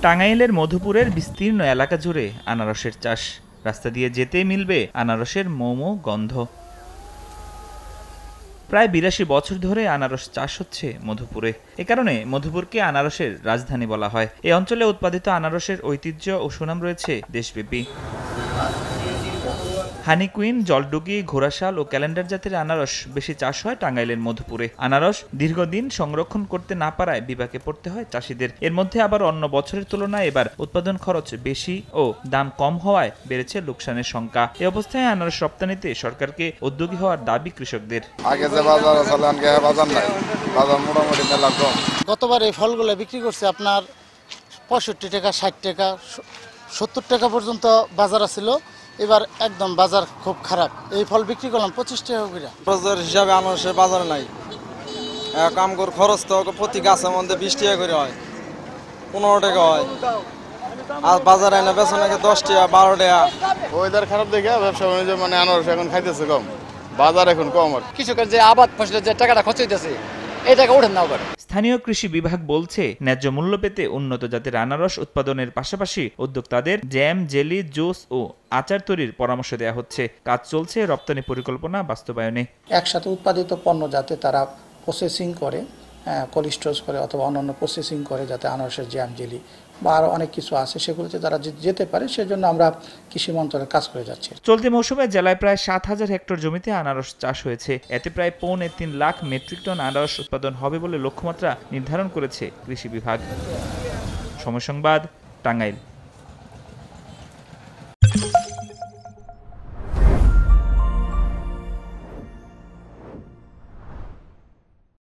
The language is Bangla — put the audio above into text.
টাঙ্গাইলের মধুপুরের বিস্তীর্ণ এলাকা জুড়ে আনারসের চাষ। রাস্তা দিয়ে যেতেই মিলবে আনারসের মোমো গন্ধ। প্রায় ৮২ বছর ধরে আনারস চাষ হচ্ছে মধুপুরে। এ কারণে মধুপুরকে আনারসের রাজধানী বলা হয়। এই অঞ্চলে উৎপাদিত আনারসের ঐতিহ্য ও সুনাম রয়েছে দেশব্যাপী। হানি কুইন, জলডুগি, ঘোড়াশাল ও ক্যালেন্ডার জাতের আনারস বেশি চাষ হয় টাঙ্গাইলের মধুপুরে। আনারস দীর্ঘদিন সংরক্ষণ করতে না পারায় বিপাকে পড়তে হয় চাষিদের। এর মধ্যে আবার অন্য বছরের তুলনায় এবার উৎপাদন খরচ বেশি ও দাম কম হওয়ায় বেড়েছে লোকসানের শঙ্কা। এই অবস্থায় আনারস রপ্তানিতে সরকারকে উদ্যোগী হওয়ার দাবি কৃষকদের। আগে যে বাজার আছে আজকে বাজার নাই, বাজার মোটামুটি মেলা কম। গতবার এই ফলগুলো বিক্রি করছে আপনার 65 টাকা, 60 টাকা, 70 টাকা পর্যন্ত বাজার ছিল। এবার একদম বাজার খুব খারাপ। এই ফল বিক্রি করলাম 25 টাকা করে। বাজার হিসাবে আনারসের বাজার নাই। কাম করে খরচ তো প্রতি গাছের মধ্যে 20 টাকা করে হয়, 15 টাকা হয়। আর বাজারে এনে বেচা নাকি 10 টাকা, 12 টাকা। ওয়েদার খারাপ দেখে ব্যবসা বাণিজ্য আনারস এখন খাইতেছে কম, বাজার এখন কম। আর কৃষকের যে আবাদ ফসলের যে টাকাটা খরচ হইতেছে এই টাকা ওঠেন না। স্থানীয় কৃষি বিভাগ বলছে, ন্যায্য মূল্য পেতে উন্নত জাতের আনারস উৎপাদনের পাশাপাশি উদ্যোক্তাদের জ্যাম, জেলি, জুস ও আচার তৈরির পরামর্শ দেওয়া হচ্ছে। কাজ চলছে রপ্তানি পরিকল্পনা বাস্তবায়নে। একসাথে উৎপাদিত পণ্য যাতে তারা প্রসেসিং করে, কোল্ড স্টোরেজ করে অথবা অন্যান্য প্রসেসিং করে, যাতে আনারসের জ্যাম, জেলি বা আরও অনেক কিছু আছে সেগুলোতে তারা যেতে পারে, সেজন্য আমরা কৃষি মন্ত্রণালয়ে কাজ করে যাচ্ছি। চলতি মৌসুমে জেলায় প্রায় ৭,০০০ হেক্টর জমিতে আনারস চাষ হয়েছে। এতে প্রায় ৩.৫ লাখ মেট্রিক টন আনারস উৎপাদন হবে বলে লক্ষ্যমাত্রা নির্ধারণ করেছে কৃষি বিভাগ। সময় সংবাদ, টাঙ্গাইল।